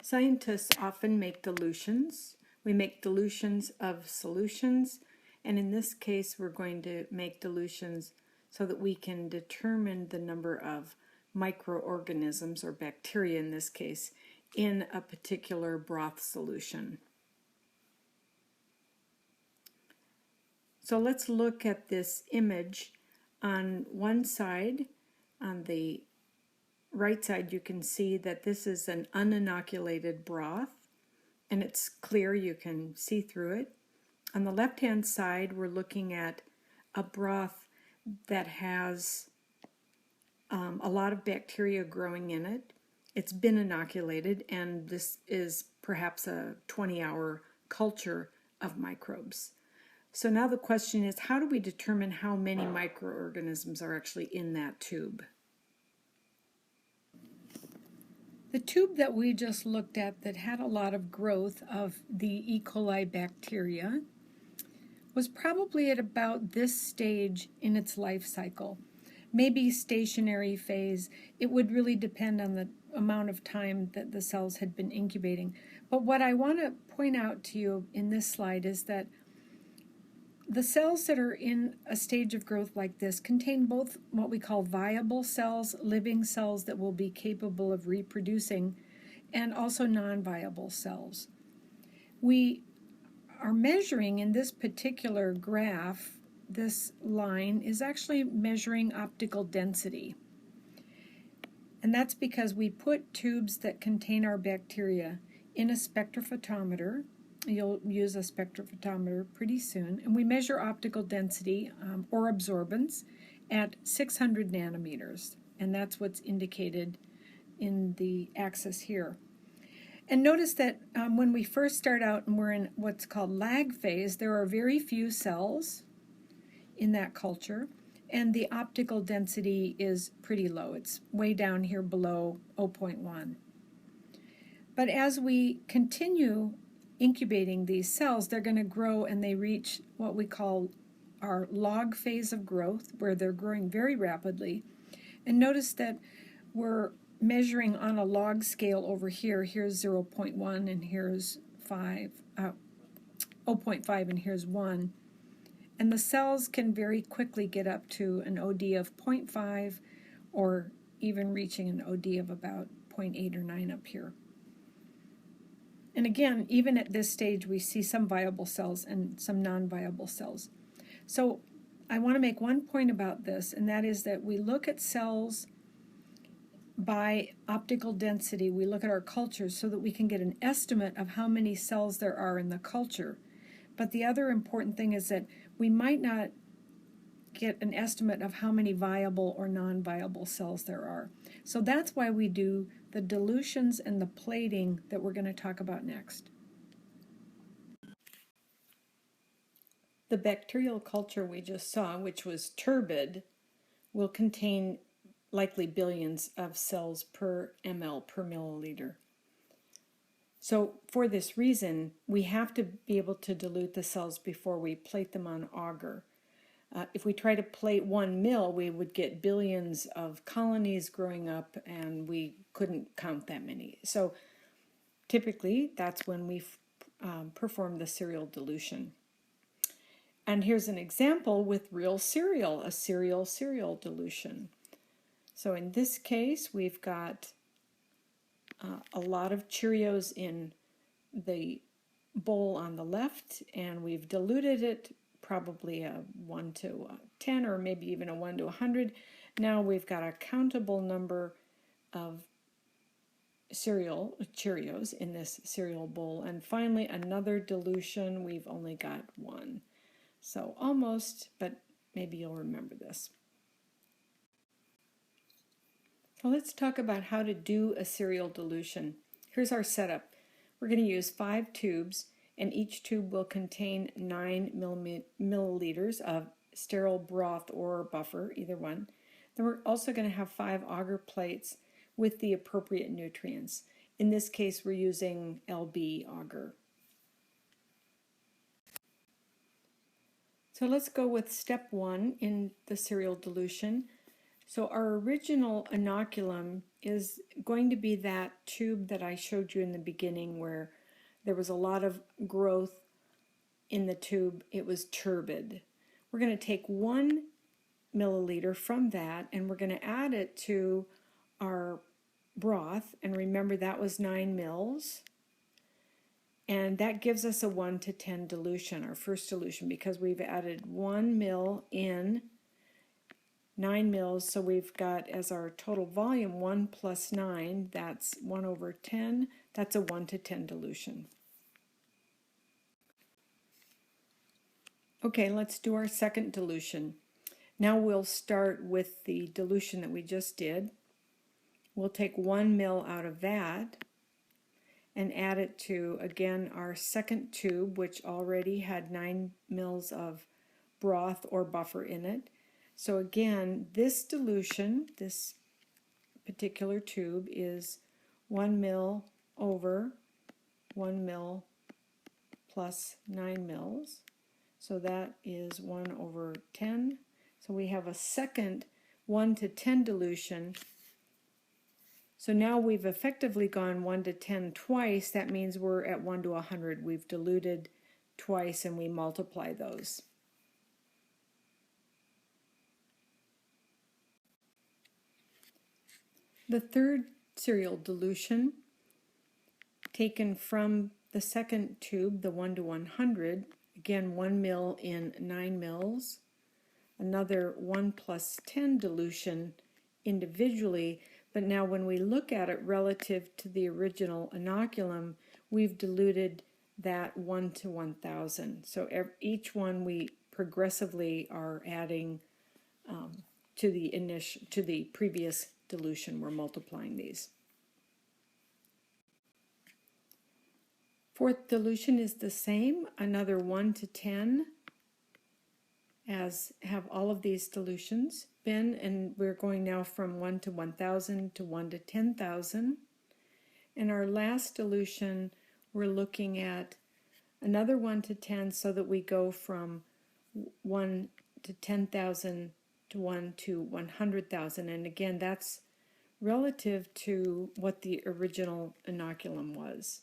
Scientists often make dilutions. We make dilutions of solutions, and in this case we're going to make dilutions so that we can determine the number of microorganisms, or bacteria in this case, in a particular broth solution. So let's look at this image. On one side, on the right side, you can see that this is an uninoculated broth, and it's clear, you can see through it. On the left-hand side, we're looking at a broth that has a lot of bacteria growing in it. It's been inoculated, and this is perhaps a 20-hour culture of microbes. So now the question is, how do we determine how many microorganisms are actually in that tube? The tube that we just looked at that had a lot of growth of the E. coli bacteria was probably at about this stage in its life cycle. Maybe stationary phase. It would really depend on the amount of time that the cells had been incubating. But what I want to point out to you in this slide is that the cells that are in a stage of growth like this contain both what we call viable cells, living cells that will be capable of reproducing, and also non-viable cells. We are measuring in this particular graph, this line is actually measuring optical density. And that's because we put tubes that contain our bacteria in a spectrophotometer. You'll use a spectrophotometer pretty soon, and we measure optical density or absorbance at 600 nanometers, and that's what's indicated in the axis here. And notice that when we first start out and we're in what's called lag phase, there are very few cells in that culture, and the optical density is pretty low. It's way down here below 0.1. But as we continue incubating these cells, they're going to grow, and they reach what we call our log phase of growth, where they're growing very rapidly. And notice that we're measuring on a log scale over here. Here's 0.1, and here's 0.5, and here's 1. And the cells can very quickly get up to an OD of 0.5, or even reaching an OD of about 0.8 or 9 up here. And again, even at this stage, we see some viable cells and some non-viable cells. So I want to make one point about this, and that is that we look at cells by optical density. We look at our cultures so that we can get an estimate of how many cells there are in the culture. But the other important thing is that we might not get an estimate of how many viable or non-viable cells there are. So that's why we do the dilutions and the plating that we're going to talk about next. The bacterial culture we just saw, which was turbid, will contain likely billions of cells per ml per milliliter. So for this reason, we have to be able to dilute the cells before we plate them on agar. If we try to plate 1 mil, we would get billions of colonies growing up, and we couldn't count that many. So typically, that's when we perform the serial dilution. And here's an example with real cereal, a cereal dilution. So in this case, we've got a lot of Cheerios in the bowl on the left, and we've diluted it, probably a 1 to 10, or maybe even a 1 to 100. Now we've got a countable number of Cheerios in this cereal bowl. And finally, another dilution. We've only got 1. So almost, but maybe you'll remember this. So let's talk about how to do a cereal dilution. Here's our setup. We're going to use 5 tubes, and each tube will contain 9 milliliters of sterile broth or buffer, either one. Then we're also going to have 5 agar plates with the appropriate nutrients. In this case, we're using LB agar. So let's go with step 1 in the cereal dilution. So our original inoculum is going to be that tube that I showed you in the beginning where there was a lot of growth in the tube. It was turbid. We're going to take 1 milliliter from that and we're going to add it to our broth, and remember that was 9 mils, and that gives us a 1 to 10 dilution, our first dilution, because we've added 1 mil in 9 mils, so we've got as our total volume 1 plus 9, that's 1 over 10, that's a 1 to 10 dilution. Okay, let's do our second dilution. Now we'll start with the dilution that we just did. We'll take 1 mil out of that and add it to, again, our second tube, which already had 9 mils of broth or buffer in it. So again, this dilution, this particular tube, is 1 mil over 1 mil plus 9 mils. So that is 1 over 10. So we have a second 1 to 10 dilution. So now we've effectively gone 1 to 10 twice. That means we're at 1 to 100. We've diluted twice and we multiply those. The third serial dilution, taken from the second tube, the 1 to 100, again 1 mil in 9 mils, another 1 plus 10 dilution individually, but now when we look at it relative to the original inoculum, we've diluted that 1 to 1,000. So each one we progressively are adding to the previous dilution. We're multiplying these. Fourth dilution is the same, another 1 to 10, as have all of these dilutions been, and we're going now from 1 to 1,000 to 1 to 10,000. And our last dilution, we're looking at another 1 to 10, so that we go from 1 to 10,000 to 1 to 100,000. And again, that's relative to what the original inoculum was.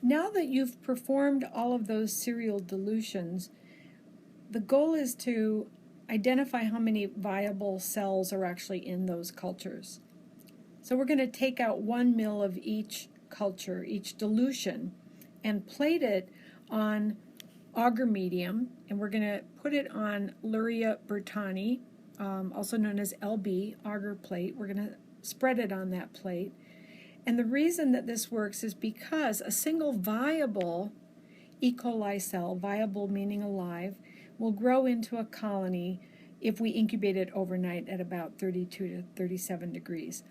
Now that you've performed all of those serial dilutions, the goal is to identify how many viable cells are actually in those cultures. So we're going to take out 1 mil of each culture, each dilution, and plate it on agar medium, and we're going to put it on Luria bertani, also known as LB, agar plate. We're going to spread it on that plate. And the reason that this works is because a single viable E. coli cell, viable meaning alive, will grow into a colony if we incubate it overnight at about 32 to 37 degrees.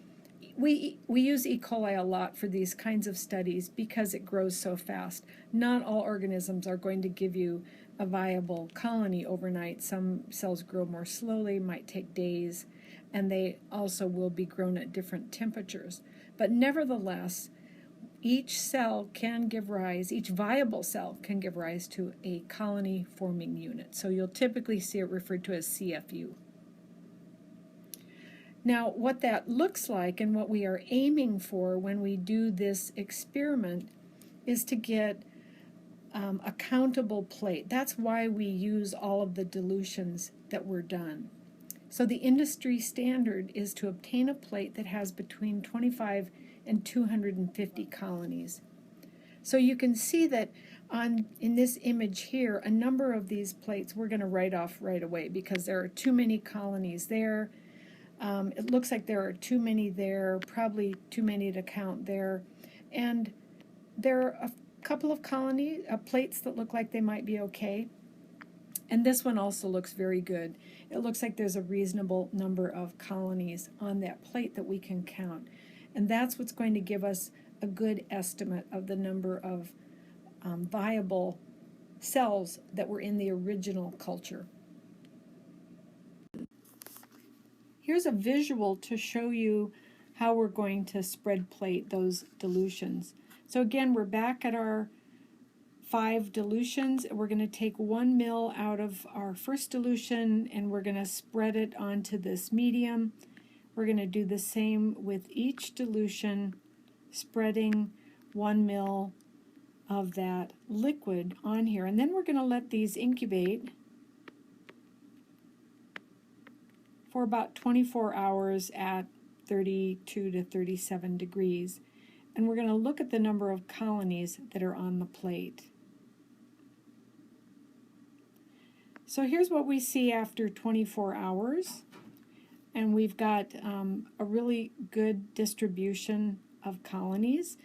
We use E. coli a lot for these kinds of studies because it grows so fast. Not all organisms are going to give you a viable colony overnight. Some cells grow more slowly, might take days, and they also will be grown at different temperatures. But nevertheless, each cell can give rise, each viable cell can give rise to a colony-forming unit. So you'll typically see it referred to as CFU. Now, what that looks like and what we are aiming for when we do this experiment is to get a countable plate. That's why we use all of the dilutions that were done. So the industry standard is to obtain a plate that has between 25 and 250 colonies. So you can see that in this image here, a number of these plates we're going to write off right away because there are too many colonies there. It looks like there are too many there, probably too many to count there. And there are a couple of plates that look like they might be okay. And this one also looks very good. It looks like there's a reasonable number of colonies on that plate that we can count. And that's what's going to give us a good estimate of the number of viable cells that were in the original culture. Here's a visual to show you how we're going to spread plate those dilutions. So again, we're back at our 5 dilutions. We're going to take 1 ml out of our first dilution and we're going to spread it onto this medium. We're going to do the same with each dilution, spreading 1 ml of that liquid on here. And then we're going to let these incubate for about 24 hours at 32 to 37 degrees. And we're going to look at the number of colonies that are on the plate. So here's what we see after 24 hours. And we've got a really good distribution of colonies.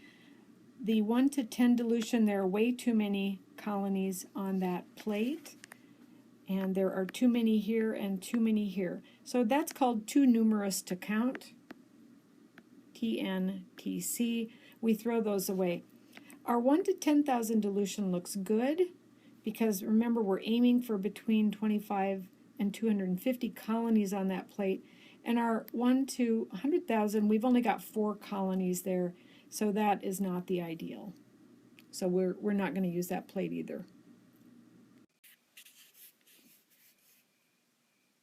The 1 to 10 dilution, there are way too many colonies on that plate. And there are too many here and too many here. So that's called too numerous to count. TNTC. We throw those away. Our 1 to 10,000 dilution looks good because remember we're aiming for between 25 and 250 colonies on that plate. And our 1 to 100,000, we've only got 4 colonies there, so that is not the ideal. So we're not going to use that plate either.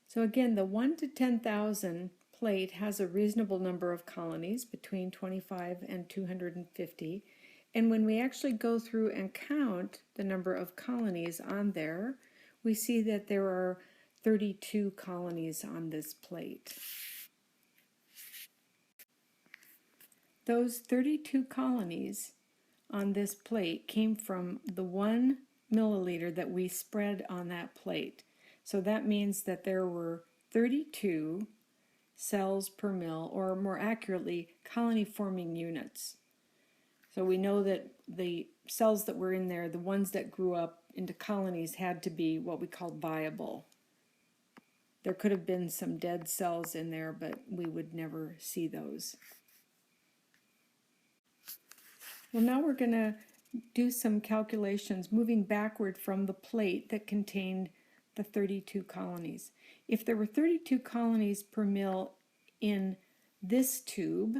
So again, the 1 to 10,000 plate has a reasonable number of colonies, between 25 and 250. And when we actually go through and count the number of colonies on there, we see that there are 32 colonies on this plate. Those 32 colonies on this plate came from the 1 milliliter that we spread on that plate. So that means that there were 32 cells per mil, or more accurately, colony-forming units. So we know that the cells that were in there, the ones that grew up into colonies, had to be what we call viable. There could have been some dead cells in there, but we would never see those. Well, now we're going to do some calculations moving backward from the plate that contained the 32 colonies. If there were 32 colonies per mil in this tube,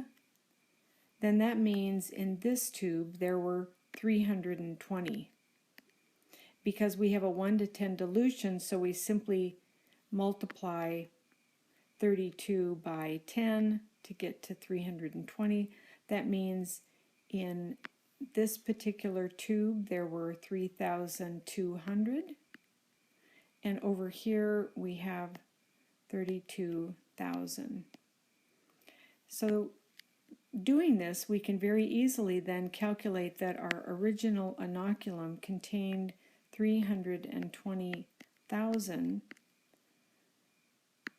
then that means in this tube there were 320. Because we have a 1 to 10 dilution, so we simply multiply 32 by 10 to get to 320. That means in this particular tube there were 3,200. And over here we have 32,000. So doing this, we can very easily then calculate that our original inoculum contained 320,000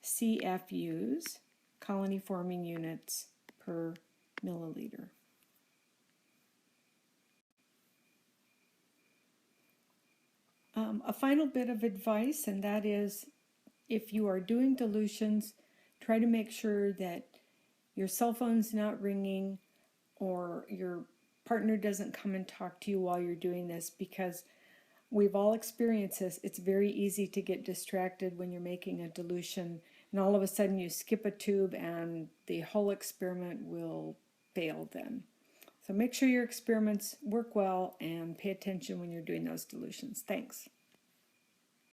CFUs, colony forming units, per milliliter. A final bit of advice, and that is, if you are doing dilutions, try to make sure that your cell phone's not ringing or your partner doesn't come and talk to you while you're doing this, because we've all experienced this. It's very easy to get distracted when you're making a dilution, and all of a sudden you skip a tube and the whole experiment will fail then. So make sure your experiments work well and pay attention when you're doing those dilutions. Thanks.